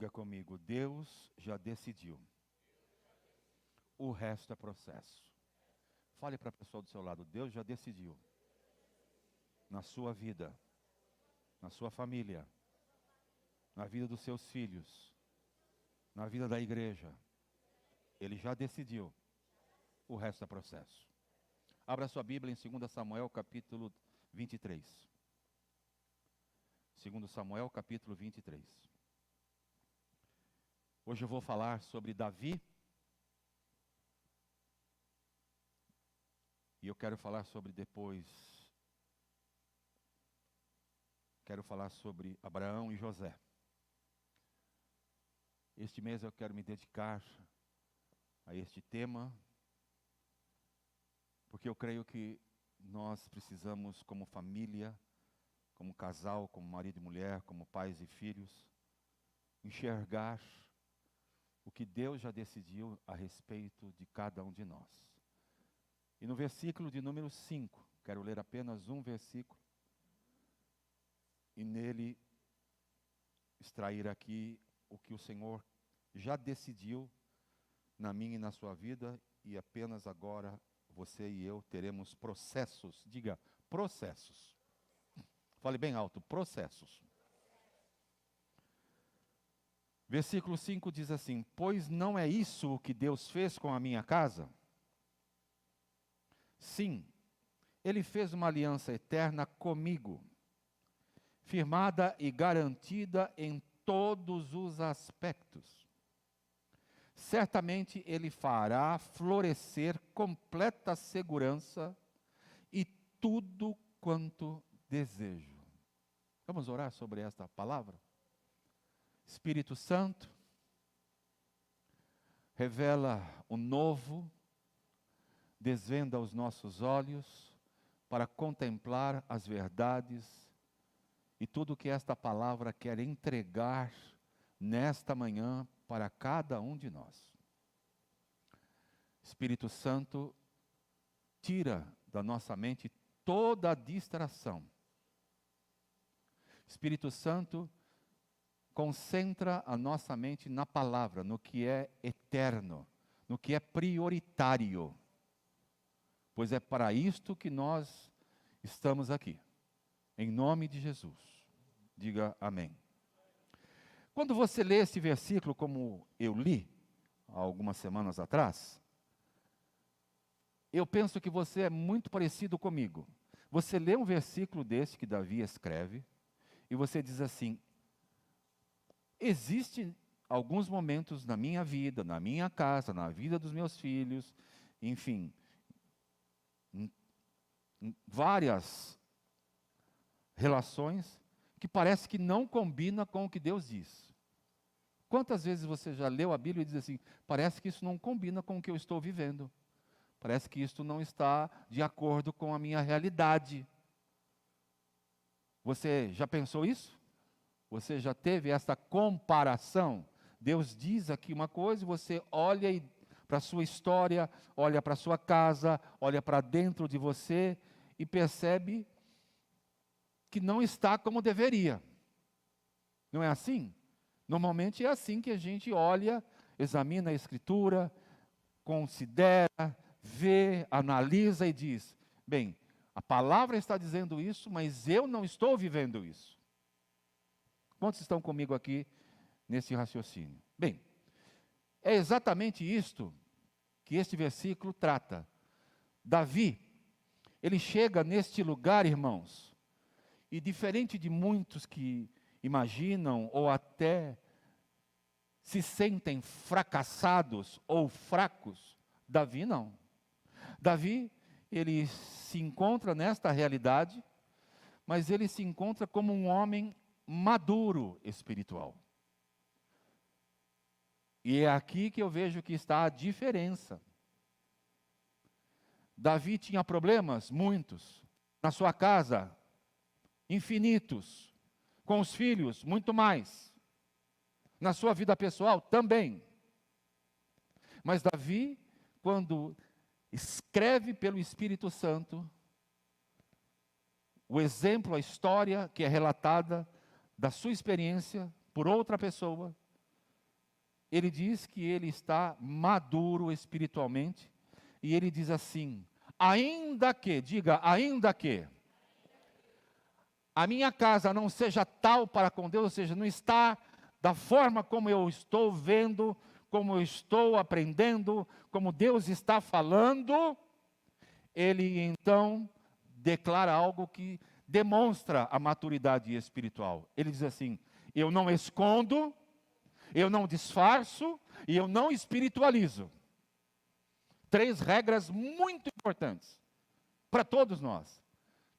Diga comigo, Deus já decidiu. O resto é processo. Fale para a pessoa do seu lado, Deus já decidiu. Na sua vida, na sua família, na vida dos seus filhos, na vida da igreja. Ele já decidiu. O resto é processo. Abra sua Bíblia em 2 Samuel capítulo 23. 2 Samuel capítulo 23. Hoje eu vou falar sobre Davi. E eu quero falar sobre depois. Quero falar sobre Abraão e José. Este mês eu quero me dedicar a este tema, porque eu creio que nós precisamos, como família, como casal, como marido e mulher, como pais e filhos, enxergar o que Deus já decidiu a respeito de cada um de nós. E no versículo de número 5, quero ler apenas um versículo, e nele extrair aqui o que o Senhor já decidiu na minha e na sua vida, e apenas agora você e eu teremos processos. Diga, processos. Fale bem alto, processos. Versículo 5 diz assim: pois não é isso o que Deus fez com a minha casa? Sim, Ele fez uma aliança eterna comigo, firmada e garantida em todos os aspectos. Certamente Ele fará florescer completa segurança e tudo quanto desejo. Vamos orar sobre esta palavra? Espírito Santo, revela o novo, desvenda os nossos olhos para contemplar as verdades e tudo que esta palavra quer entregar nesta manhã para cada um de nós. Espírito Santo, tira da nossa mente toda a distração. Espírito Santo, concentra a nossa mente na palavra, no que é eterno, no que é prioritário. Pois é para isto que nós estamos aqui. Em nome de Jesus. Diga amém. Quando você lê esse versículo como eu li, há algumas semanas atrás, eu penso que você é muito parecido comigo. Você lê um versículo desse que Davi escreve, e você diz assim: existem alguns momentos na minha vida, na minha casa, na vida dos meus filhos, enfim, em várias relações que parece que não combina com o que Deus diz. Quantas vezes você já leu a Bíblia e diz assim: parece que isso não combina com o que eu estou vivendo. Parece que isso não está de acordo com a minha realidade. Você já pensou isso? Você já teve essa comparação? Deus diz aqui uma coisa, você olha para a sua história, olha para a sua casa, olha para dentro de você e percebe que não está como deveria. Não é assim? Normalmente é assim que a gente olha, examina a Escritura, considera, vê, analisa e diz: bem, a palavra está dizendo isso, mas eu não estou vivendo isso. Quantos estão comigo aqui nesse raciocínio? Bem, é exatamente isto que este versículo trata. Davi, ele chega neste lugar, irmãos, e diferente de muitos que imaginam ou até se sentem fracassados ou fracos, Davi não. Davi, ele se encontra nesta realidade, mas ele se encontra como um homem maduro espiritual. E é aqui que eu vejo que está a diferença. Davi tinha problemas, muitos. Na sua casa, infinitos. Com os filhos, muito mais. Na sua vida pessoal, também. Mas Davi, quando escreve pelo Espírito Santo, o exemplo, a história que é relatada da sua experiência por outra pessoa, ele diz que ele está maduro espiritualmente, e ele diz assim: ainda que, diga, ainda que a minha casa não seja tal para com Deus, ou seja, não está da forma como eu estou vendo, como eu estou aprendendo, como Deus está falando, ele então declara algo que demonstra a maturidade espiritual. Ele diz assim: eu não escondo, eu não disfarço e eu não espiritualizo. 3 regras muito importantes para todos nós.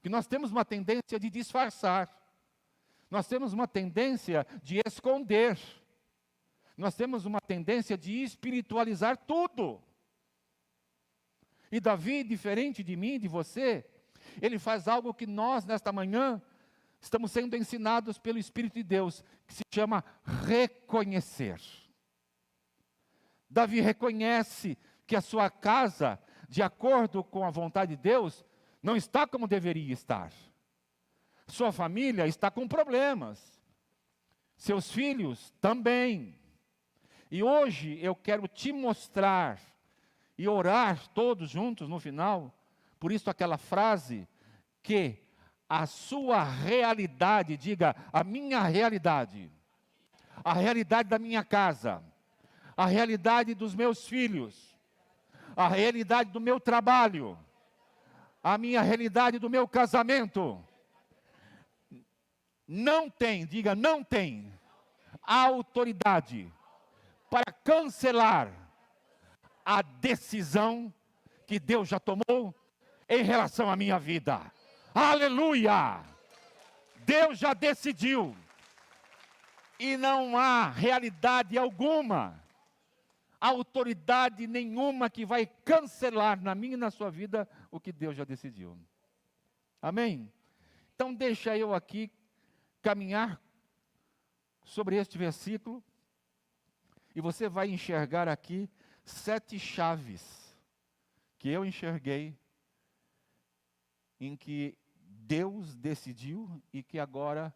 Que nós temos uma tendência de disfarçar. Nós temos uma tendência de esconder. Nós temos uma tendência de espiritualizar tudo. E Davi, diferente de mim, de você, ele faz algo que nós, nesta manhã, estamos sendo ensinados pelo Espírito de Deus, que se chama reconhecer. Davi reconhece que a sua casa, de acordo com a vontade de Deus, não está como deveria estar. Sua família está com problemas. Seus filhos também. E hoje eu quero te mostrar e orar todos juntos no final, por isso aquela frase que a sua realidade, diga, a minha realidade, a realidade da minha casa, a realidade dos meus filhos, a realidade do meu trabalho, a minha realidade do meu casamento, não tem, diga, não tem autoridade para cancelar a decisão que Deus já tomou em relação à minha vida. Aleluia! Deus já decidiu. E não há realidade alguma, autoridade nenhuma que vai cancelar na minha e na sua vida o que Deus já decidiu. Amém? Então deixa eu aqui caminhar sobre este versículo e você vai enxergar aqui 7 chaves que eu enxerguei em que Deus decidiu e que agora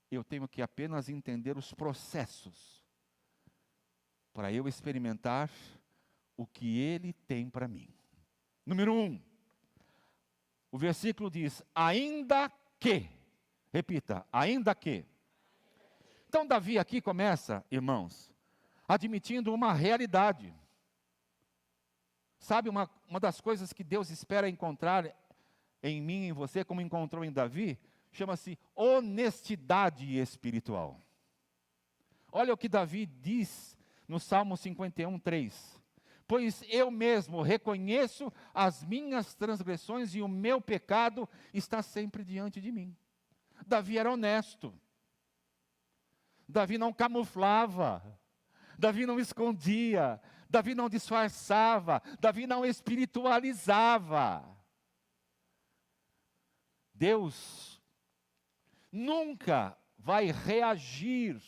eu tenho que apenas entender os processos para eu experimentar o que Ele tem para mim. Número 1, o versículo diz, ainda que, repita, ainda que. Então Davi aqui começa, irmãos, admitindo uma realidade. Sabe uma das coisas que Deus espera encontrar em mim e em você, como encontrou em Davi? Chama-se honestidade espiritual. Olha o que Davi diz no Salmo 51, 3. Pois eu mesmo reconheço as minhas transgressões e o meu pecado está sempre diante de mim. Davi era honesto. Davi não camuflava. Davi não escondia. Davi não disfarçava. Davi não espiritualizava. Deus nunca vai reagir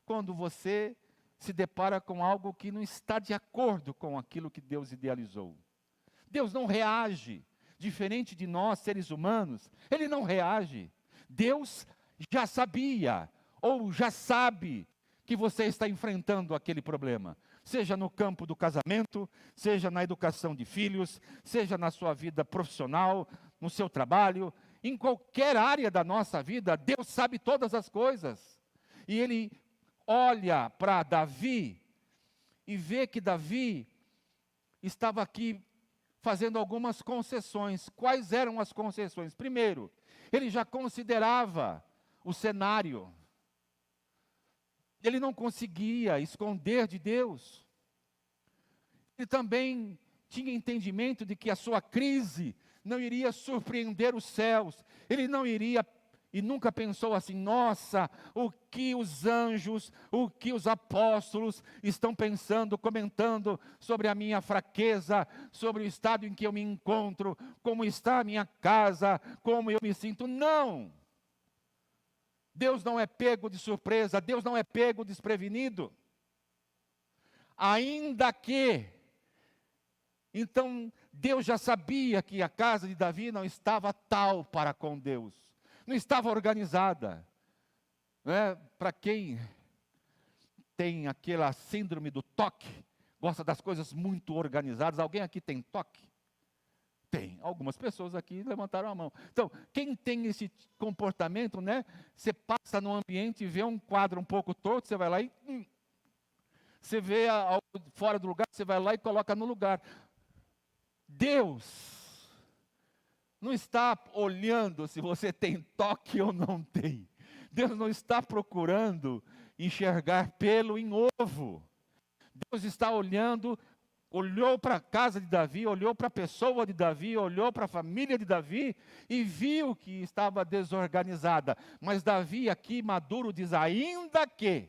quando você se depara com algo que não está de acordo com aquilo que Deus idealizou. Deus não reage, diferente de nós, seres humanos, Ele não reage. Deus já sabia, ou já sabe, que você está enfrentando aquele problema. Seja no campo do casamento, seja na educação de filhos, seja na sua vida profissional, no seu trabalho, em qualquer área da nossa vida, Deus sabe todas as coisas. E Ele olha para Davi e vê que Davi estava aqui fazendo algumas concessões. Quais eram as concessões? Primeiro, ele já considerava o cenário. Ele não conseguia esconder de Deus. Ele também tinha entendimento de que a sua crise não iria surpreender os céus. Ele não iria e nunca pensou assim, nossa, o que os anjos, o que os apóstolos estão pensando, comentando sobre a minha fraqueza, sobre o estado em que eu me encontro, como está a minha casa, como eu me sinto. Não! Deus não é pego de surpresa, Deus não é pego desprevenido. Ainda que, então, Deus já sabia que a casa de Davi não estava tal para com Deus. Não estava organizada. Para quem tem aquela síndrome do toque, gosta das coisas muito organizadas. Alguém aqui tem toque? Tem. Algumas pessoas aqui levantaram a mão. Então, quem tem esse comportamento, né? Você passa no ambiente e vê um quadro um pouco torto, você vai lá e... Você vê algo fora do lugar, você vai lá e coloca no lugar. Deus não está olhando se você tem toque ou não tem. Deus não está procurando enxergar pelo em ovo. Deus está olhou para a casa de Davi, olhou para a pessoa de Davi, olhou para a família de Davi e viu que estava desorganizada. Mas Davi aqui, maduro, diz, ainda que.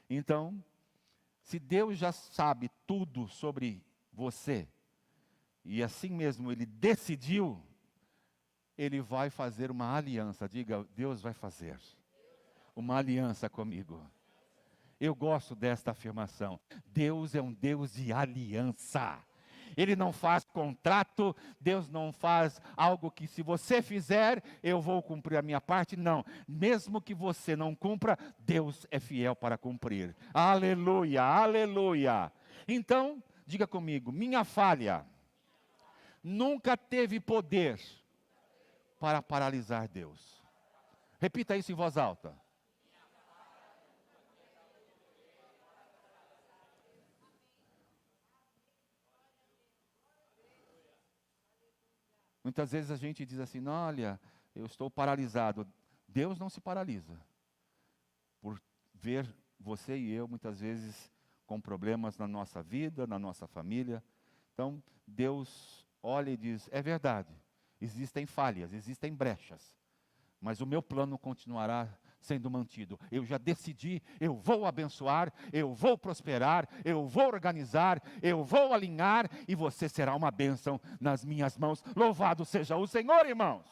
Então, se Deus já sabe tudo sobre você, e assim mesmo Ele decidiu, Ele vai fazer uma aliança. Diga, Deus vai fazer uma aliança comigo. Eu gosto desta afirmação. Deus é um Deus de aliança. Ele não faz contrato, Deus não faz algo que se você fizer, eu vou cumprir a minha parte. Não, mesmo que você não cumpra, Deus é fiel para cumprir. Aleluia, aleluia. Então, diga comigo, minha falha nunca teve poder para paralisar Deus. Repita isso em voz alta. Muitas vezes a gente diz assim, não, olha, eu estou paralisado. Deus não se paralisa. Por ver você e eu, muitas vezes, com problemas na nossa vida, na nossa família. Então, Deus olha e diz, é verdade, existem falhas, existem brechas. Mas o meu plano continuará sendo mantido. Eu já decidi, eu vou abençoar, eu vou prosperar, eu vou organizar, eu vou alinhar, e você será uma bênção nas minhas mãos. Louvado seja o Senhor, irmãos.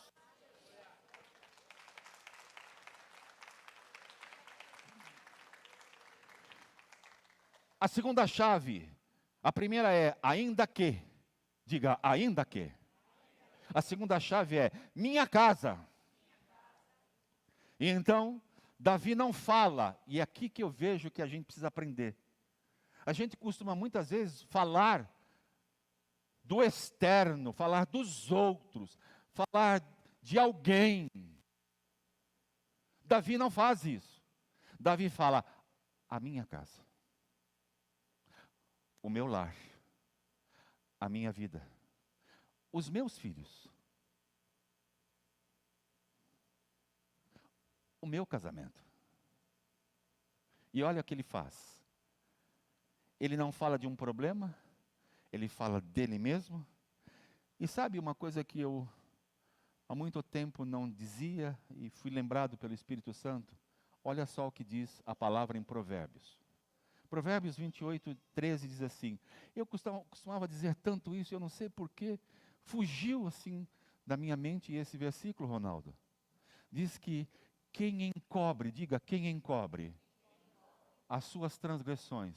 A segunda chave, a primeira é ainda que. Diga, ainda que. A segunda chave é minha casa. E então, Davi não fala, e é aqui que eu vejo que a gente precisa aprender. A gente costuma muitas vezes falar do externo, falar dos outros, falar de alguém. Davi não faz isso. Davi fala, a minha casa, o meu lar, a minha vida, os meus filhos, o meu casamento. E olha o que ele faz. Ele não fala de um problema, ele fala dele mesmo. E sabe uma coisa que eu há muito tempo não dizia e fui lembrado pelo Espírito Santo? Olha só o que diz a palavra em Provérbios. Provérbios 28, 13 diz assim, eu costumava dizer tanto isso, eu não sei porquê, fugiu assim da minha mente esse versículo, Ronaldo. Diz que quem encobre, diga, quem encobre as suas transgressões,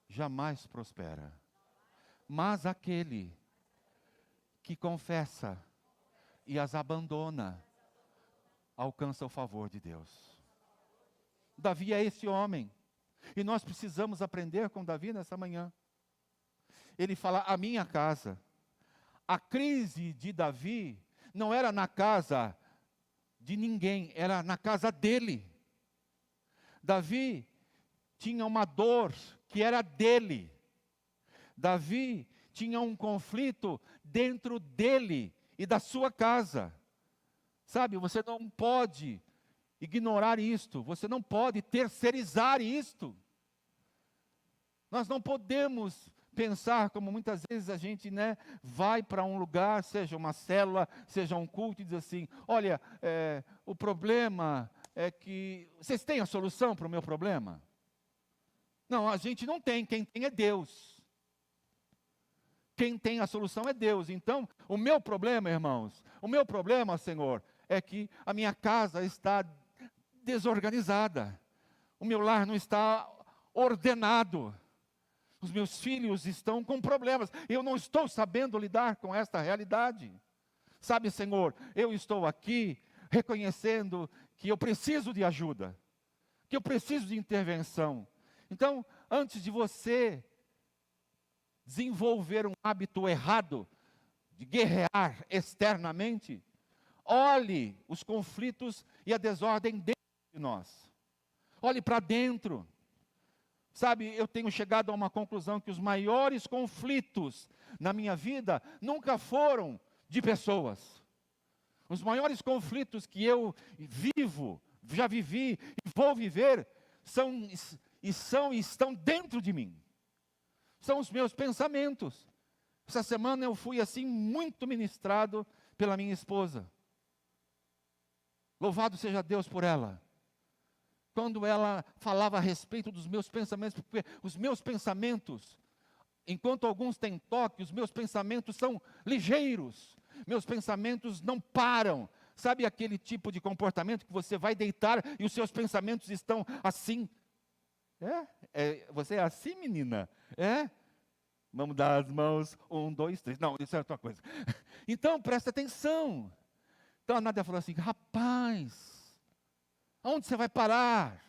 jamais prospera. Mas aquele que confessa e as abandona, alcança o favor de Deus. Davi é esse homem. E nós precisamos aprender com Davi nessa manhã. Ele fala, a minha casa. A crise de Davi não era na casa de ninguém, era na casa dele. Davi tinha uma dor que era dele. Davi tinha um conflito dentro dele e da sua casa. Sabe, você não pode ignorar isto, você não pode terceirizar isto. Nós não podemos pensar como muitas vezes a gente, vai para um lugar, seja uma célula, seja um culto, e diz assim, olha, o problema é que, vocês têm a solução para o meu problema? Não, a gente não tem, quem tem é Deus. Quem tem a solução é Deus. Então, o meu problema, irmãos, o meu problema, Senhor, é que a minha casa está desorganizada. O meu lar não está ordenado. Os meus filhos estão com problemas. Eu não estou sabendo lidar com esta realidade. Sabe, Senhor, eu estou aqui reconhecendo que eu preciso de ajuda, que eu preciso de intervenção. Então, antes de você desenvolver um hábito errado de guerrear externamente, olhe os conflitos e a desordem dentro de nós. Olhe para dentro. Sabe, eu tenho chegado a uma conclusão que os maiores conflitos na minha vida nunca foram de pessoas. Os maiores conflitos que eu vivo, já vivi e vou viver, estão dentro de mim. São os meus pensamentos. Essa semana eu fui assim muito ministrado pela minha esposa. Louvado seja Deus por ela. Quando ela falava a respeito dos meus pensamentos, porque os meus pensamentos, enquanto alguns têm toque, os meus pensamentos são ligeiros. Meus pensamentos não param. Sabe aquele tipo de comportamento que você vai deitar e os seus pensamentos estão assim? Você é assim, menina? Vamos dar as mãos, 1, 2, 3. Não, isso é outra coisa. Então, presta atenção. Então, a Nádia falou assim, rapaz, aonde você vai parar?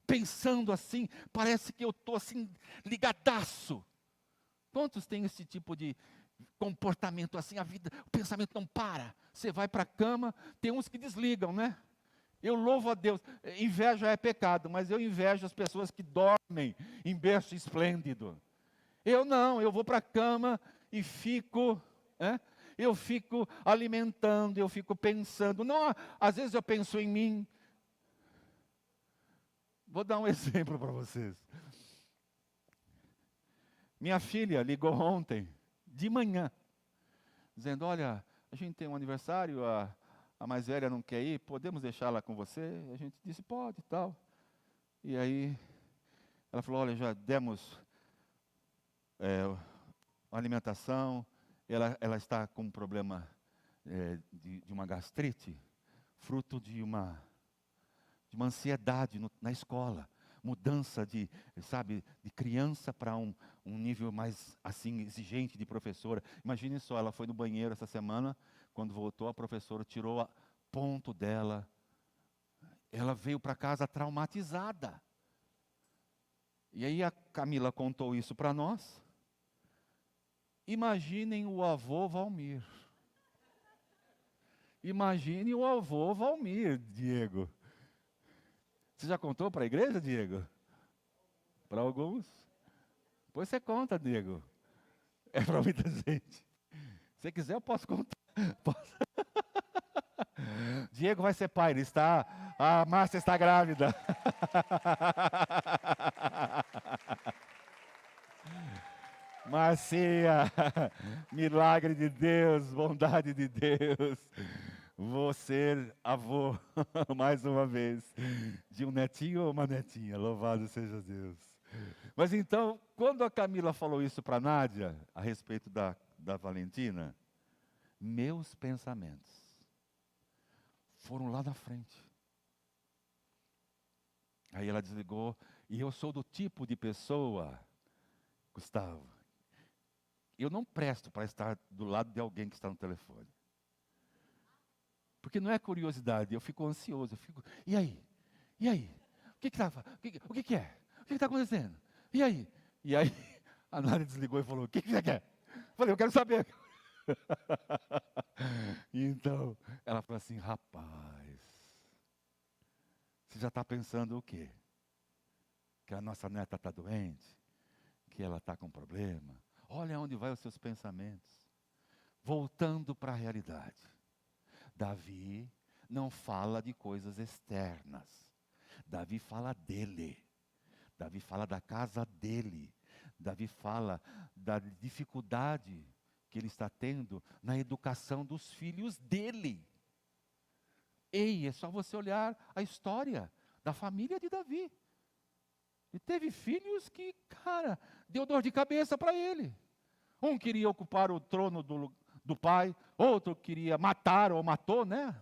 Pensando assim, parece que eu estou assim, ligadaço. Quantos têm esse tipo de comportamento assim, o pensamento não para. Você vai para a cama, tem uns que desligam, né? Eu louvo a Deus, inveja é pecado, mas eu invejo as pessoas que dormem em berço esplêndido. Eu não, eu vou para a cama e fico, eu fico alimentando, eu fico pensando. Não, às vezes eu penso em mim. Vou dar um exemplo para vocês. Minha filha ligou ontem, de manhã, dizendo, olha, a gente tem um aniversário, a mais velha não quer ir, podemos deixá-la com você? A gente disse, pode e tal. E aí, ela falou, olha, já demos alimentação, ela está com um problema de uma gastrite, fruto de uma ansiedade na escola. Mudança de criança para um nível mais assim exigente de professora. Imagine só, ela foi no banheiro essa semana, quando voltou a professora tirou ponto dela. Ela veio para casa traumatizada. E aí a Camila contou isso para nós. Imaginem o avô Valmir. Imagine o avô Valmir, Diego. Você já contou para a igreja, Diego? Para alguns? Depois você conta, Diego. É para muita gente. Se você quiser, eu posso contar. Diego vai ser pai, a Márcia está grávida. Marcia, milagre de Deus, bondade de Deus. Vou ser avô, mais uma vez, de um netinho ou uma netinha, louvado seja Deus. Mas então, quando a Camila falou isso para a Nádia, a respeito da Valentina, meus pensamentos foram lá na frente. Aí ela desligou, e eu sou do tipo de pessoa, Gustavo, eu não presto para estar do lado de alguém que está no telefone. Porque não é curiosidade, eu fico ansioso, e aí? E aí? O que é? O que está acontecendo? E aí? E aí, a Nádia desligou e falou, o que você quer? Eu falei, eu quero saber. Então, ela falou assim, rapaz, você já está pensando o quê? Que a nossa neta está doente? Que ela está com problema? Olha onde vai os seus pensamentos. Voltando para a realidade. Davi não fala de coisas externas. Davi fala dele. Davi fala da casa dele. Davi fala da dificuldade que ele está tendo na educação dos filhos dele. Ei, é só você olhar a história da família de Davi. Ele teve filhos que, deu dor de cabeça para ele. Um queria ocupar o trono do pai, outro queria matar ou matou, né?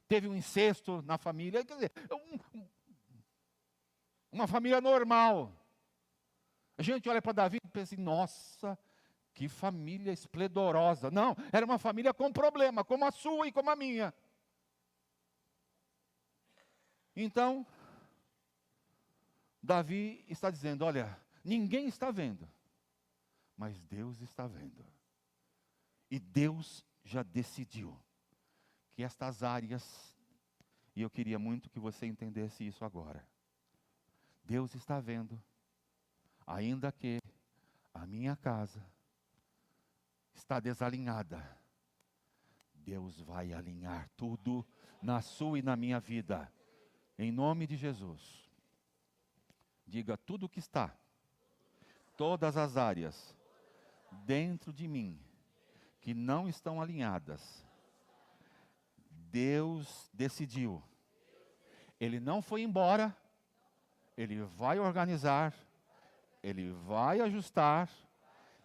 Teve um incesto na família, quer dizer, uma família normal. A gente olha para Davi e pensa assim, nossa, que família esplendorosa. Não, era uma família com problema, como a sua e como a minha. Então, Davi está dizendo, olha, ninguém está vendo, mas Deus está vendo. E Deus já decidiu que estas áreas, e eu queria muito que você entendesse isso agora. Deus está vendo, ainda que a minha casa está desalinhada, Deus vai alinhar tudo na sua e na minha vida, em nome de Jesus. Diga, tudo que está, todas as áreas dentro de mim que não estão alinhadas, Deus decidiu. Ele não foi embora, Ele vai organizar, Ele vai ajustar,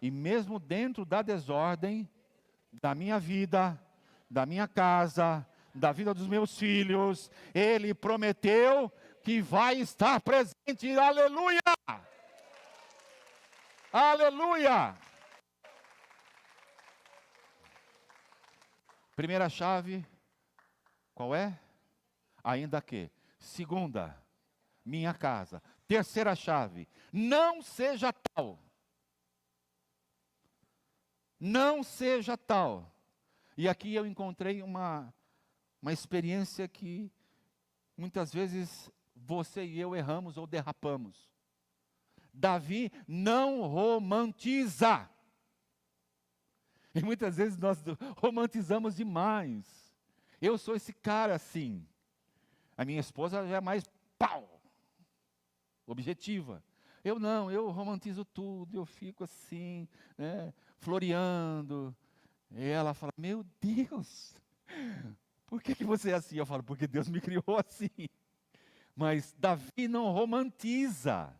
e mesmo dentro da desordem da minha vida, da minha casa, da vida dos meus filhos, Ele prometeu que vai estar presente. Aleluia! Aleluia! Primeira chave, qual é? Ainda que. Segunda, minha casa. Terceira chave, não seja tal. Não seja tal. E aqui eu encontrei uma experiência que muitas vezes você e eu erramos ou derrapamos. Davi não romantiza. E muitas vezes nós romantizamos demais. Eu sou esse cara assim. A minha esposa já é mais pau, objetiva. Eu não, eu romantizo tudo, eu fico assim, né, floreando. E ela fala, meu Deus, por que você é assim? Eu falo, porque Deus me criou assim. Mas Davi não romantiza.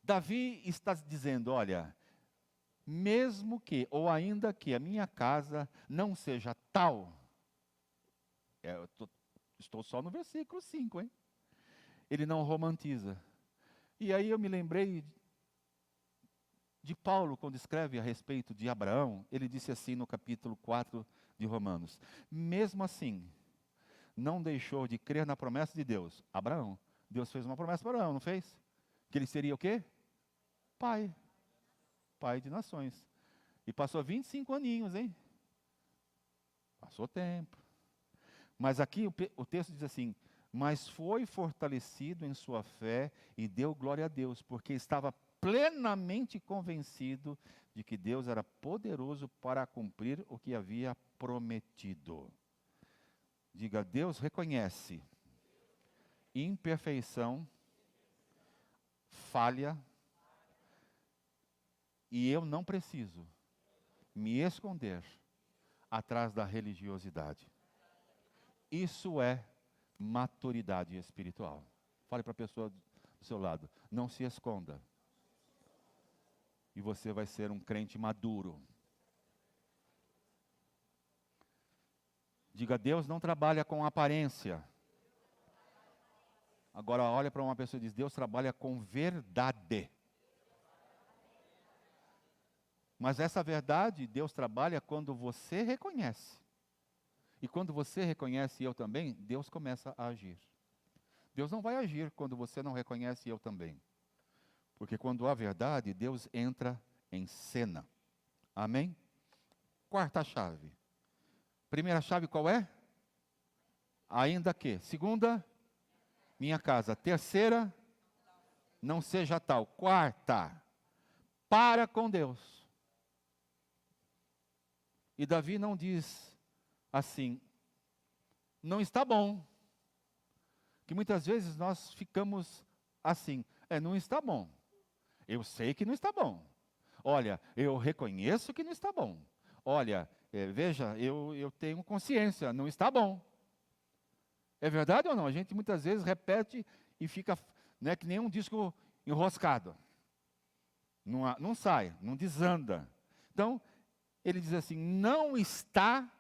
Davi está dizendo, olha, mesmo que, ou ainda que a minha casa não seja tal, estou só no versículo 5, hein? Ele não romantiza. E aí eu me lembrei de Paulo, quando escreve a respeito de Abraão, ele disse assim no capítulo 4 de Romanos, mesmo assim, não deixou de crer na promessa de Deus. Abraão, Deus fez uma promessa para Abraão, não fez? Que ele seria o quê? Pai de nações. E passou 25 aninhos, hein? Passou tempo. Mas aqui o texto diz assim, mas foi fortalecido em sua fé e deu glória a Deus, porque estava plenamente convencido de que Deus era poderoso para cumprir o que havia prometido. Diga, Deus reconhece imperfeição, falha, e eu não preciso me esconder atrás da religiosidade. Isso é maturidade espiritual. Fale para a pessoa do seu lado, não se esconda. E você vai ser um crente maduro. Diga, Deus não trabalha com aparência. Agora olha para uma pessoa e diz, Deus trabalha com verdade. Mas essa verdade, Deus trabalha quando você reconhece. E quando você reconhece, e eu também, Deus começa a agir. Deus não vai agir quando você não reconhece, e eu também. Porque quando há verdade, Deus entra em cena. Amém? Quarta chave. Primeira chave qual é? Ainda que. Segunda, minha casa. Terceira, não seja tal. Quarta, para com Deus. E Davi não diz assim, não está bom. Que muitas vezes nós ficamos assim, não está bom. Eu sei que não está bom. Olha, eu reconheço que não está bom. Olha, veja, eu tenho consciência, não está bom. É verdade ou não? A gente muitas vezes repete e fica, né, que nem um disco enroscado. Não sai, não desanda. Então, ele diz assim, não está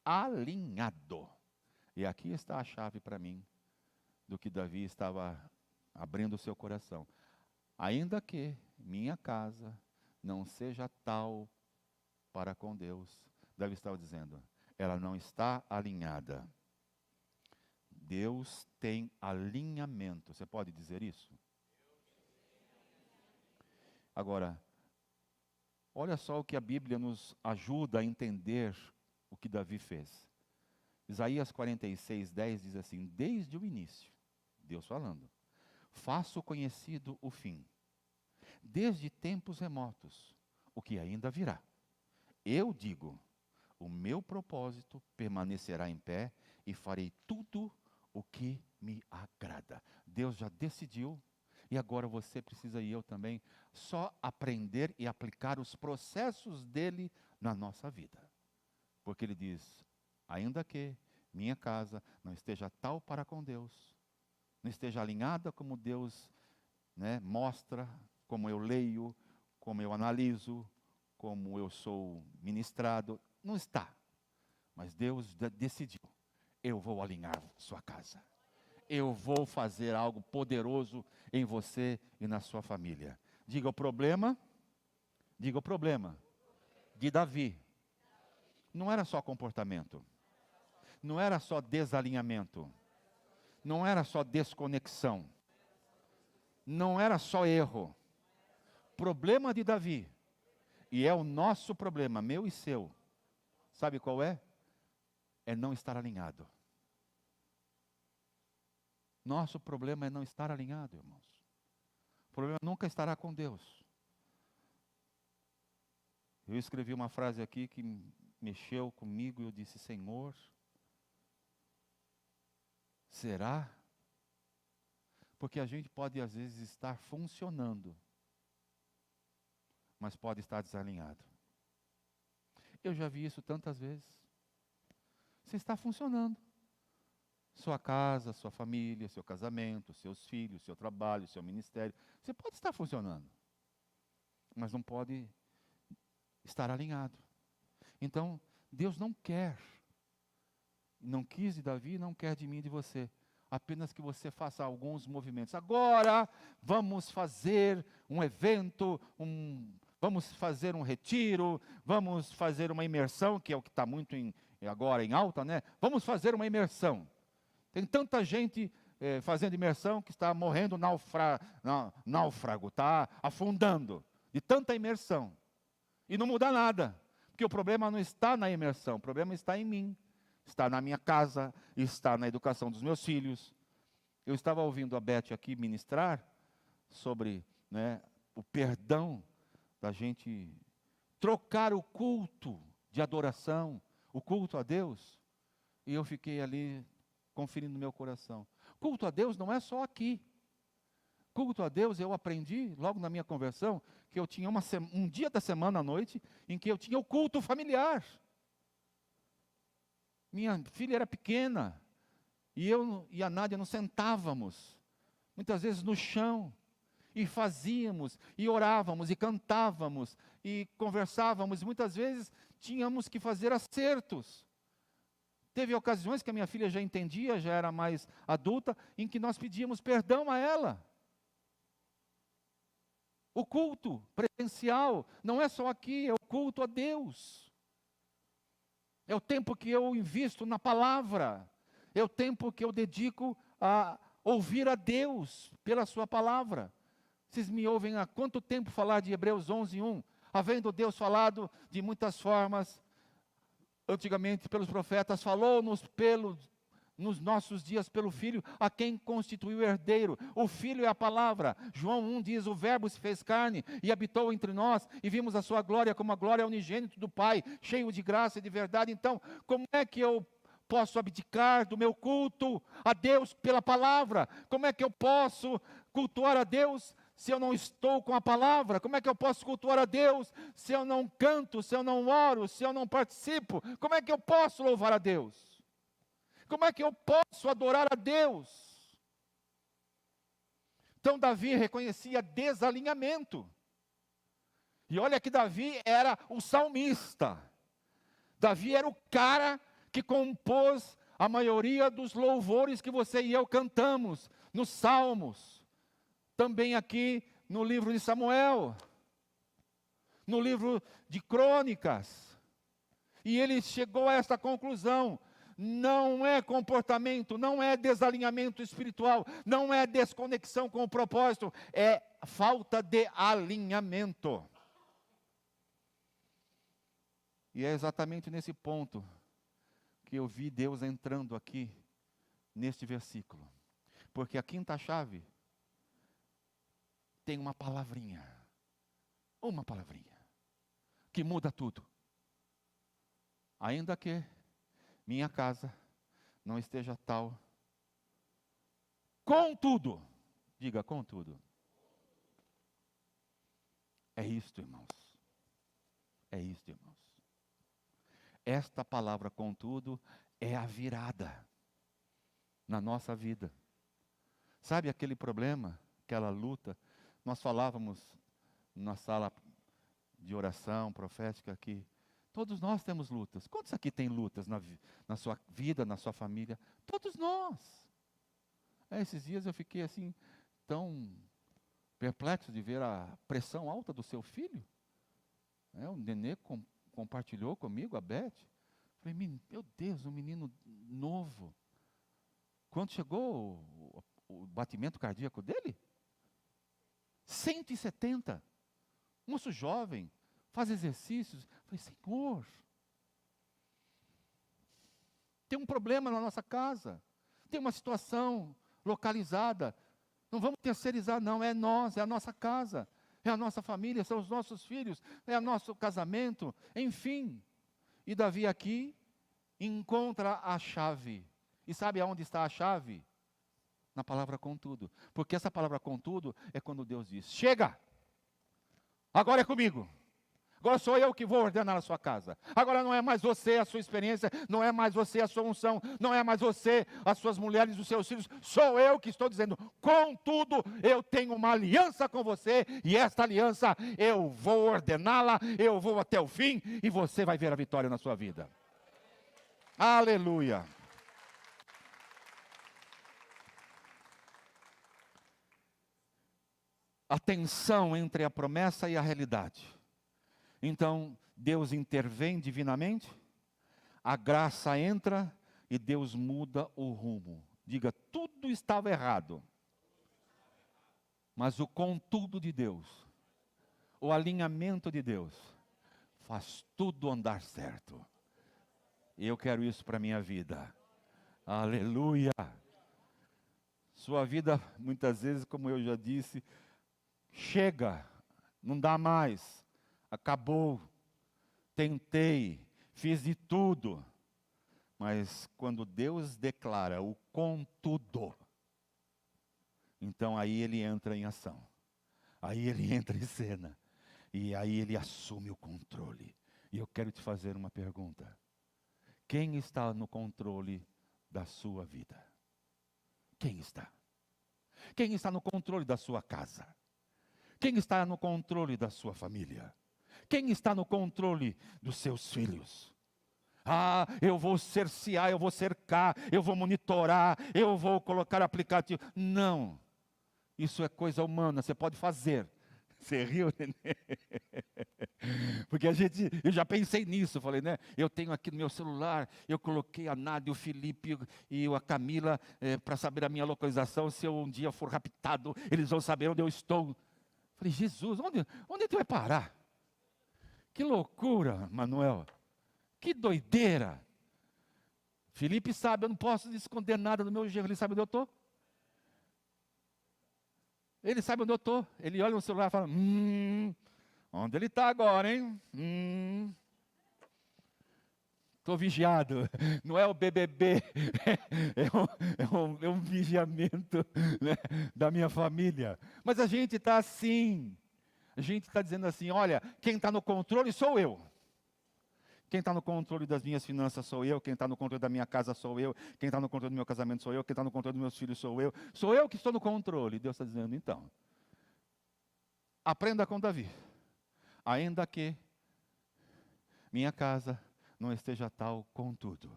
alinhado. E aqui está a chave para mim, do que Davi estava abrindo o seu coração. Ainda que minha casa não seja tal para com Deus, Davi estava dizendo, ela não está alinhada. Deus tem alinhamento. Você pode dizer isso? Agora, olha só o que a Bíblia nos ajuda a entender o que Davi fez. Isaías 46:10 diz assim: desde o início, Deus falando, faço conhecido o fim, desde tempos remotos, o que ainda virá. Eu digo, o meu propósito permanecerá em pé e farei tudo o que me agrada. Deus já decidiu e agora você precisa, e eu também, só aprender e aplicar os processos dele na nossa vida. Porque ele diz, ainda que minha casa não esteja tal para com Deus, não esteja alinhada como Deus, mostra, como eu leio, como eu analiso, como eu sou ministrado, não está. Mas Deus decidiu, eu vou alinhar sua casa. Eu vou fazer algo poderoso em você e na sua família. Diga o problema de Davi. Não era só comportamento. Não era só desalinhamento. Não era só desconexão. Não era só erro. Problema de Davi, e é o nosso problema, meu e seu. Sabe qual é? É não estar alinhado. Nosso problema é não estar alinhado, irmãos. O problema nunca estará com Deus. Eu escrevi uma frase aqui que mexeu comigo e eu disse, Senhor, será? Porque a gente pode às vezes estar funcionando, mas pode estar desalinhado. Eu já vi isso tantas vezes. Você está funcionando. Sua casa, sua família, seu casamento, seus filhos, seu trabalho, seu ministério. Você pode estar funcionando, mas não pode estar alinhado. Então, Deus não quis de Davi, não quer de mim e de você. Apenas que você faça alguns movimentos. Agora, vamos fazer um evento, vamos fazer um retiro, vamos fazer uma imersão, que é o que está muito agora em alta, né? Vamos fazer uma imersão. Tem tanta gente fazendo imersão que está morrendo náufrago, está afundando, de tanta imersão. E não muda nada, porque o problema não está na imersão, o problema está em mim. Está na minha casa, está na educação dos meus filhos. Eu estava ouvindo a Beth aqui ministrar sobre o perdão da gente trocar o culto de adoração, o culto a Deus, e eu fiquei ali conferindo no meu coração. Culto a Deus não é só aqui. Culto a Deus, eu aprendi logo na minha conversão, que eu tinha um dia da semana à noite, em que eu tinha o culto familiar. Minha filha era pequena, e eu e a Nádia nos sentávamos, muitas vezes no chão, e fazíamos, e orávamos, e cantávamos, e conversávamos, e muitas vezes tínhamos que fazer acertos. Teve ocasiões que a minha filha já entendia, já era mais adulta, em que nós pedíamos perdão a ela. O culto presencial não é só aqui, é o culto a Deus. É o tempo que eu invisto na palavra. É o tempo que eu dedico a ouvir a Deus pela sua palavra. Vocês me ouvem há quanto tempo falar de Hebreus 11:1? Havendo Deus falado de muitas formas, antigamente pelos profetas, falou-nos nos nossos dias pelo Filho, a quem constituiu o herdeiro. O Filho é a palavra. João 1 diz, o Verbo se fez carne e habitou entre nós, e vimos a sua glória como a glória unigênita do Pai, cheio de graça e de verdade. Então, como é que eu posso abdicar do meu culto a Deus pela palavra? Como é que eu posso cultuar a Deus se eu não estou com a palavra? Como é que eu posso cultuar a Deus se eu não canto, se eu não oro, se eu não participo? Como é que eu posso louvar a Deus? Como é que eu posso adorar a Deus? Então Davi reconhecia desalinhamento. E olha que Davi era o salmista. Davi era o cara que compôs a maioria dos louvores que você e eu cantamos nos Salmos. Também aqui no livro de Samuel, no livro de Crônicas. E ele chegou a esta conclusão: não é comportamento, não é desalinhamento espiritual, não é desconexão com o propósito, é falta de alinhamento. E é exatamente nesse ponto que eu vi Deus entrando aqui, neste versículo. Porque a quinta chave tem uma palavrinha, que muda tudo. Ainda que minha casa não esteja tal, contudo, diga contudo. É isto, irmãos. É isto, irmãos. Esta palavra, contudo, é a virada na nossa vida. Sabe aquele problema, aquela luta? Nós falávamos na sala de oração profética aqui. Todos nós temos lutas. Quantos aqui têm lutas na sua vida, na sua família? Todos nós. Esses dias eu fiquei assim, tão perplexo de ver a pressão alta do seu filho. O nenê compartilhou comigo, a Beth. Falei, meu Deus, um menino novo. Quando chegou o batimento cardíaco dele? 170. Moço jovem, faz exercícios. Falei, Senhor, tem um problema na nossa casa. Tem uma situação localizada. Não vamos terceirizar, não. É nós, é a nossa casa. É a nossa família, são os nossos filhos. É o nosso casamento. Enfim. E Davi aqui encontra a chave. E sabe aonde está a chave? Na palavra contudo. Porque essa palavra contudo é quando Deus diz, chega! Agora é comigo. Agora sou eu que vou ordenar a sua casa. Agora não é mais você a sua experiência, não é mais você a sua unção, não é mais você, as suas mulheres, os seus filhos. Sou eu que estou dizendo, contudo, eu tenho uma aliança com você, e esta aliança eu vou ordená-la, eu vou até o fim, e você vai ver a vitória na sua vida. Aleluia. A tensão entre a promessa e a realidade. Então, Deus intervém divinamente, a graça entra e Deus muda o rumo. Diga, tudo estava errado. Mas o contudo de Deus, o alinhamento de Deus, faz tudo andar certo. E eu quero isso para a minha vida. Aleluia. Sua vida, muitas vezes, como eu já disse, chega, não dá mais. Acabou, tentei, fiz de tudo. Mas quando Deus declara o contudo, então aí ele entra em ação. Aí ele entra em cena. E aí ele assume o controle. E eu quero te fazer uma pergunta. Quem está no controle da sua vida? Quem está? Quem está no controle da sua casa? Quem está no controle da sua família? Quem está no controle dos seus filhos? Eu vou cercear, eu vou cercar, eu vou monitorar, eu vou colocar aplicativo. Não, isso é coisa humana, você pode fazer. Você riu, né? Porque eu já pensei nisso, falei, né? Eu tenho aqui no meu celular, eu coloquei a Nádia, o Felipe e a Camila para saber a minha localização. Se eu um dia for raptado, eles vão saber onde eu estou. Falei, Jesus, onde tu vai parar? Que loucura, Manuel. Que doideira. Felipe sabe, eu não posso esconder nada do meu genro. Ele sabe onde eu estou. Ele sabe onde eu estou. Ele olha no celular e fala, onde ele está agora, hein? Estou vigiado. Não é o BBB, é um vigiamento, né, da minha família. Mas a gente está assim. A gente está dizendo assim, olha, quem está no controle sou eu. Quem está no controle das minhas finanças sou eu. Quem está no controle da minha casa sou eu. Quem está no controle do meu casamento sou eu. Quem está no controle dos meus filhos sou eu. Sou eu que estou no controle. Deus está dizendo, então, aprenda com Davi. Ainda que minha casa não esteja tal, contudo.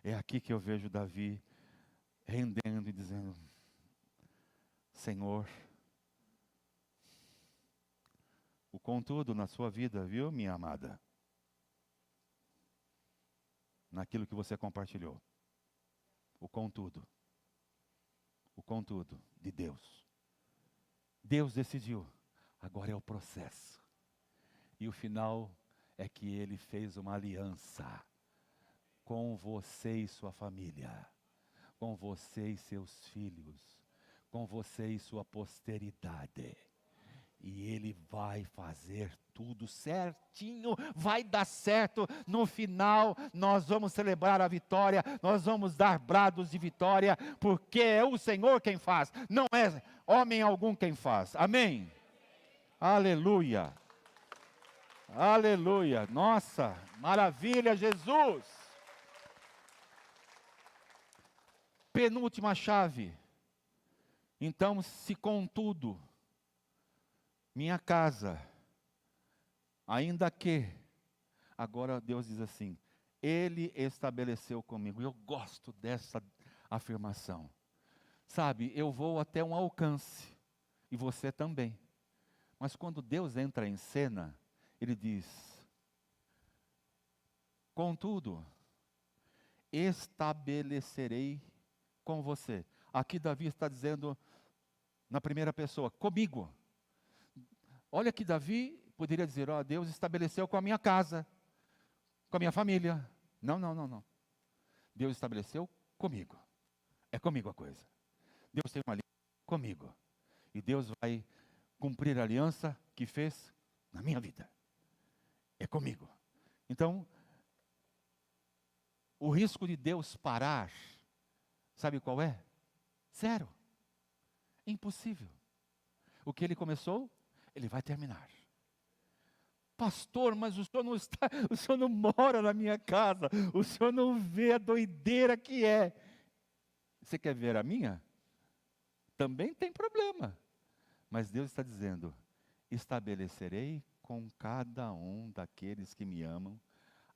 É aqui que eu vejo Davi rendendo e dizendo, Senhor, o contudo na sua vida, viu, minha amada? naquilo que você compartilhou. O contudo de Deus. Deus decidiu, agora é o processo. E o final é que Ele fez uma aliança com você e sua família, com você e seus filhos, com você e sua posteridade. E Ele vai fazer tudo certinho, vai dar certo. No final, nós vamos celebrar a vitória, nós vamos dar brados de vitória, porque é o Senhor quem faz, não é homem algum quem faz. Amém? Aleluia. Aleluia. Nossa, maravilha, Jesus. Penúltima chave. Então, se contudo, minha casa, ainda que, agora Deus diz assim, Ele estabeleceu comigo. Eu gosto dessa afirmação. Sabe, eu vou até um alcance, e você também. Mas quando Deus entra em cena, Ele diz, contudo, estabelecerei com você. Aqui Davi está dizendo, na primeira pessoa, comigo. Olha que Davi poderia dizer, ó, Deus estabeleceu com a minha casa, com a minha família. Não, não, não, não. Deus estabeleceu comigo. É comigo a coisa. Deus tem uma aliança comigo. E Deus vai cumprir a aliança que fez na minha vida. É comigo. Então, o risco de Deus parar, sabe qual é? Zero. Impossível. O que Ele começou, Ele vai terminar. Pastor, mas o senhor não está, o senhor não mora na minha casa, o senhor não vê a doideira que é. Você quer ver a minha? Também tem problema. Mas Deus está dizendo, estabelecerei com cada um daqueles que me amam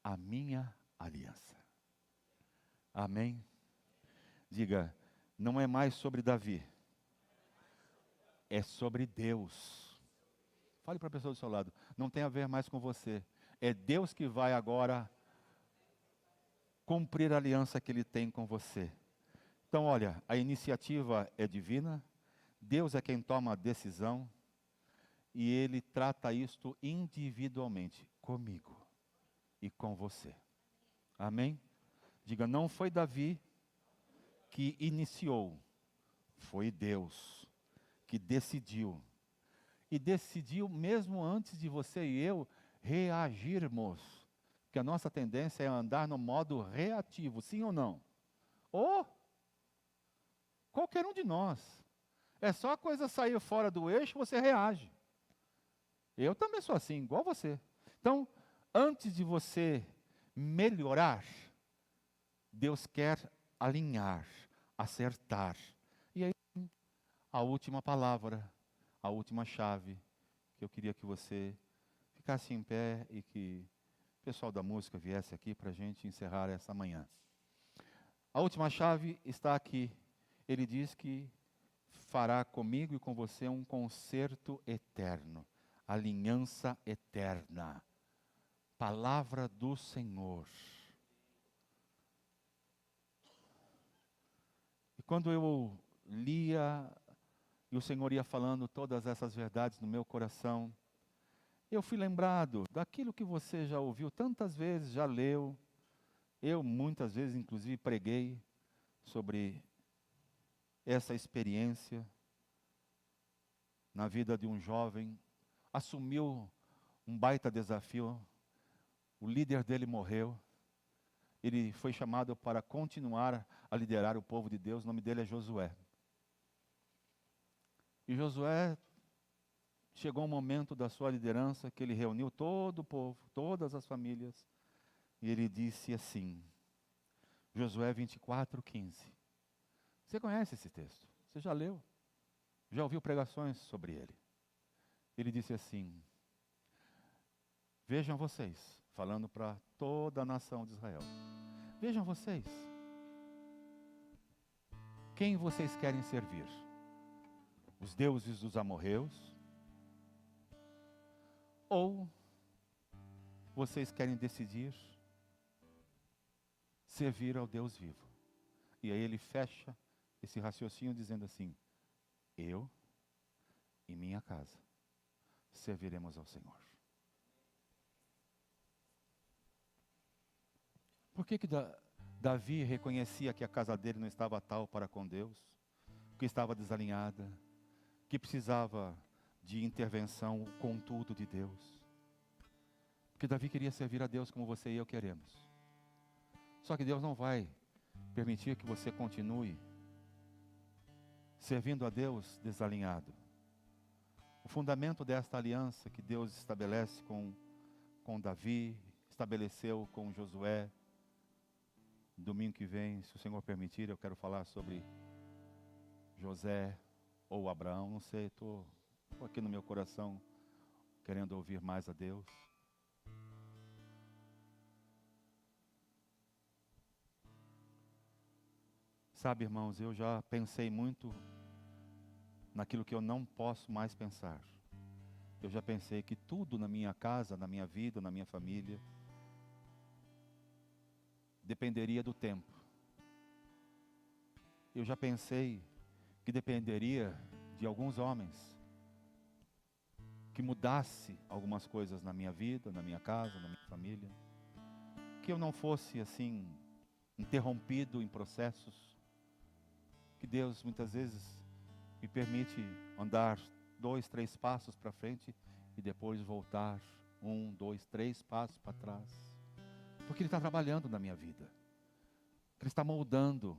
a minha aliança. Amém? Diga, não é mais sobre Davi, é sobre Deus. Fale para a pessoa do seu lado, não tem a ver mais com você. É Deus que vai agora cumprir a aliança que Ele tem com você. Então, olha, a iniciativa é divina, Deus é quem toma a decisão, e Ele trata isto individualmente, comigo e com você. Amém? Diga, não foi Davi que iniciou, foi Deus que decidiu. E decidiu mesmo antes de você e eu reagirmos. Porque a nossa tendência é andar no modo reativo, sim ou não? Ou qualquer um de nós. É só a coisa sair fora do eixo, você reage. Eu também sou assim, igual você. Então, antes de você melhorar, Deus quer alinhar, acertar. E aí, a última palavra, a última chave, que eu queria que você ficasse em pé e que o pessoal da música viesse aqui para a gente encerrar essa manhã. A última chave está aqui. Ele diz que fará comigo e com você um concerto eterno, aliança eterna, palavra do Senhor. E quando eu lia e o Senhor ia falando todas essas verdades no meu coração, eu fui lembrado daquilo que você já ouviu tantas vezes, já leu. Eu muitas vezes, inclusive, preguei sobre essa experiência na vida de um jovem. Assumiu um baita desafio. O líder dele morreu. Ele foi chamado para continuar a liderar o povo de Deus. O nome dele é Josué. E Josué, chegou um momento da sua liderança que ele reuniu todo o povo, todas as famílias, e ele disse assim, Josué 24:15. Você conhece esse texto? Você já leu? Já ouviu pregações sobre ele? Ele disse assim, vejam vocês, falando para toda a nação de Israel, vejam vocês, quem vocês querem servir? Os deuses dos amorreus? Ou vocês querem decidir servir ao Deus vivo. E aí ele fecha esse raciocínio dizendo assim: eu e minha casa serviremos ao Senhor. Por que Davi reconhecia que a casa dele não estava tal para com Deus, que estava desalinhada, que precisava de intervenção, contudo, de Deus? Porque Davi queria servir a Deus como você e eu queremos. Só que Deus não vai permitir que você continue servindo a Deus desalinhado. O fundamento desta aliança que Deus estabelece com Davi, estabeleceu com Josué. Domingo que vem, se o Senhor permitir, eu quero falar sobre José ou Abraão, não sei, estou aqui no meu coração querendo ouvir mais a Deus. Sabe, irmãos, eu já pensei muito naquilo que eu não posso mais pensar. Eu já pensei que tudo na minha casa, na minha vida, na minha família, dependeria do tempo. Eu já pensei que dependeria de alguns homens, que mudasse algumas coisas na minha vida, na minha casa, na minha família, que eu não fosse assim, interrompido em processos, que Deus muitas vezes me permite andar 2, 3 passos para frente e depois voltar 1, 2, 3 passos para trás. Porque Ele está trabalhando na minha vida. Ele está moldando.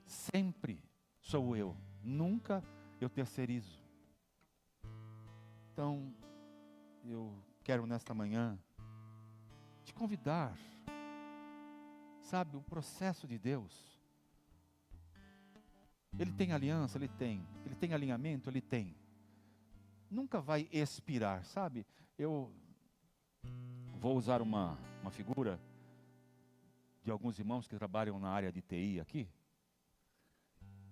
Sempre sou eu. Nunca eu terceirizo. Então, eu quero nesta manhã te convidar. Sabe, o processo de Deus. Ele tem aliança? Ele tem. Ele tem alinhamento? Ele tem. Nunca vai expirar, sabe? Eu vou usar uma figura de alguns irmãos que trabalham na área de TI aqui.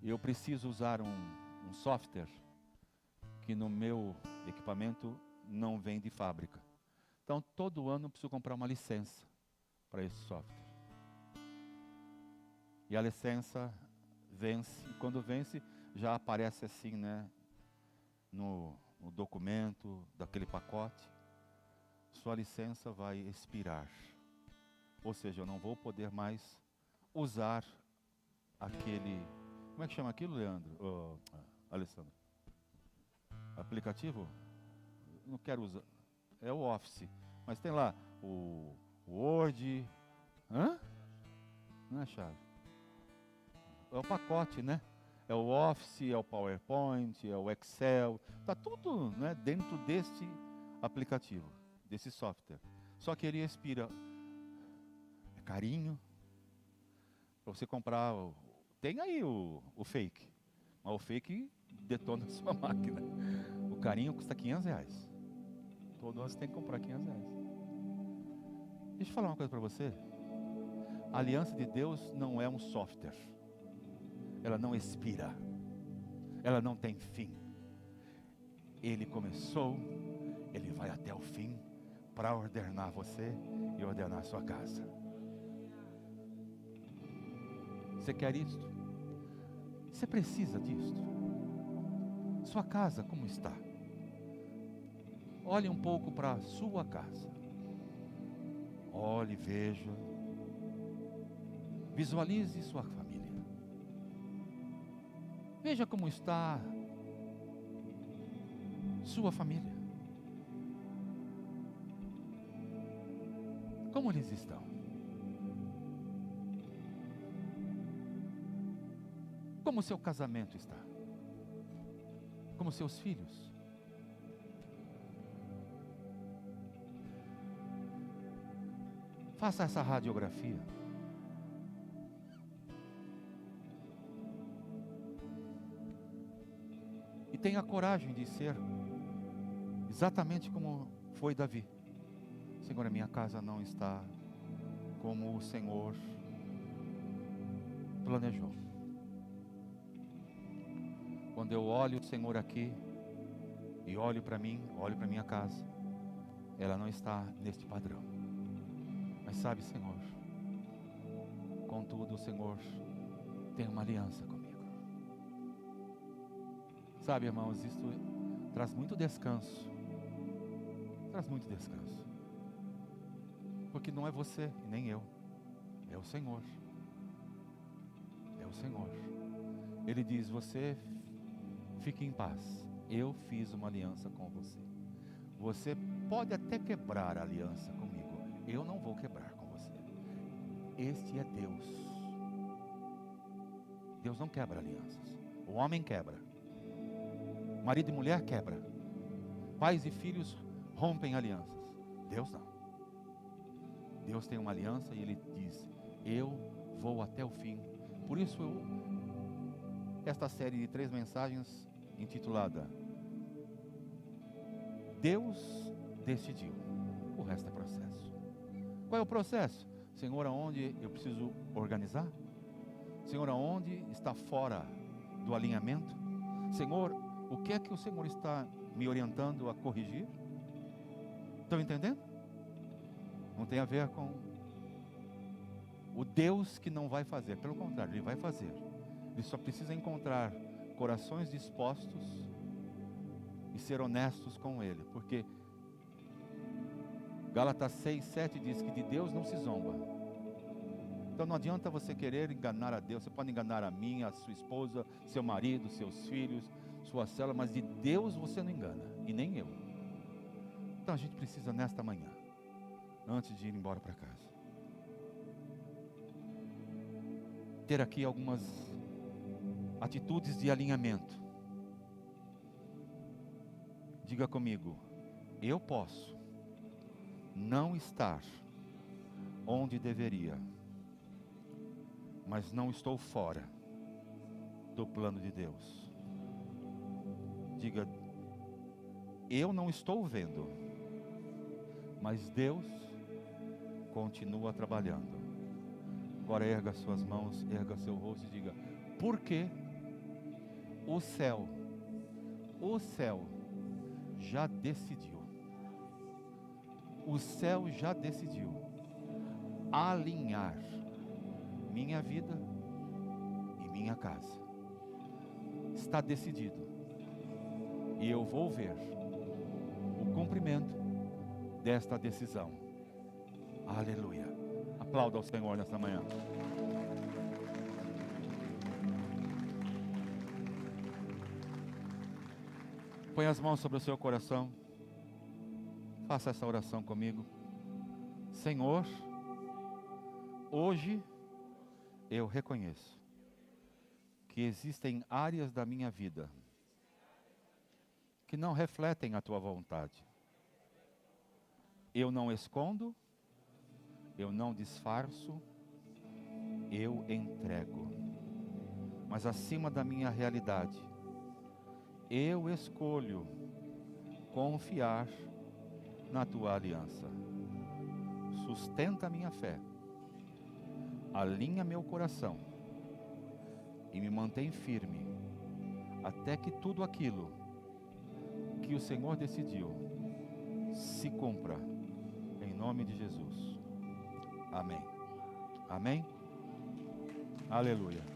Eu preciso usar um software que no meu equipamento não vem de fábrica. Então, todo ano eu preciso comprar uma licença para esse software. E a licença vence, e quando vence, já aparece assim, né, no documento daquele pacote, sua licença vai expirar. Ou seja, eu não vou poder mais usar aquele, como é que chama aquilo, Leandro? Alessandro? Aplicativo? Não quero usar, é o Office, mas tem lá o Word, não é a chave. É o pacote, né? É o Office, é o PowerPoint, é o Excel. Está tudo, né, dentro deste aplicativo, desse software. Só que ele expira. É carinho. Para você comprar, tem aí o fake. Mas o fake detona a sua máquina. O carinho custa R$500. Todo ano você tem que comprar R$500. Deixa eu falar uma coisa para você. A aliança de Deus não é um software. Ela não expira. Ela não tem fim. Ele começou, Ele vai até o fim para ordenar você e ordenar a sua casa. Você quer isto? Você precisa disto? Sua casa como está? Olhe um pouco para a sua casa. Olhe, veja. Visualize sua família. Veja como está sua família. Como eles estão? Como seu casamento está? Como seus filhos? Faça essa radiografia. E tenha coragem de ser exatamente como foi Davi. Senhor, a minha casa não está como o Senhor planejou. Quando eu olho o Senhor aqui e olho para mim, olho para minha casa, ela não está neste padrão. Mas sabe, Senhor, contudo o Senhor tem uma aliança comigo. Sabe, irmãos, isso traz muito descanso. Traz muito descanso. Porque não é você e nem eu. É o Senhor. É o Senhor. Ele diz, você fique em paz. Eu fiz uma aliança com você. Você pode até quebrar a aliança comigo. Eu não vou quebrar com você. Este é Deus. Deus não quebra alianças. O homem quebra. Marido e mulher quebra. Pais e filhos rompem alianças. Deus não. Deus tem uma aliança e Ele diz, eu vou até o fim. Por isso esta série de 3 mensagens intitulada Deus decidiu. O resto é processo. Qual é o processo? Senhor, aonde eu preciso organizar? Senhor, aonde está fora do alinhamento? Senhor, o que é que o Senhor está me orientando a corrigir? Estão entendendo? Não tem a ver com o Deus que não vai fazer. Pelo contrário, Ele vai fazer. Ele só precisa encontrar corações dispostos e ser honestos com Ele. Porque Gálatas 6:7 diz que de Deus não se zomba. Então não adianta você querer enganar a Deus. Você pode enganar a mim, a sua esposa, seu marido, seus filhos, sua célula, mas de Deus você não engana, e nem eu. Então a gente precisa nesta manhã, antes de ir embora para casa, ter aqui algumas atitudes de alinhamento. Diga comigo, eu posso não estar onde deveria, mas não estou fora do plano de Deus. Diga, eu não estou vendo, mas Deus continua trabalhando. Agora erga suas mãos, erga seu rosto e diga, porque o céu já decidiu. O céu já decidiu alinhar minha vida e minha casa. Está decidido. E eu vou ver o cumprimento desta decisão. Aleluia. Aplauda ao Senhor nesta manhã. Põe as mãos sobre o seu coração. Faça essa oração comigo. Senhor, hoje eu reconheço que existem áreas da minha vida que não refletem a tua vontade. Eu não escondo, eu não disfarço, eu entrego. Mas acima da minha realidade, eu escolho confiar na tua aliança. Sustenta a minha fé, alinha meu coração e me mantém firme até que tudo aquilo que o Senhor decidiu se cumpra, em nome de Jesus. Amém. Amém. Aleluia.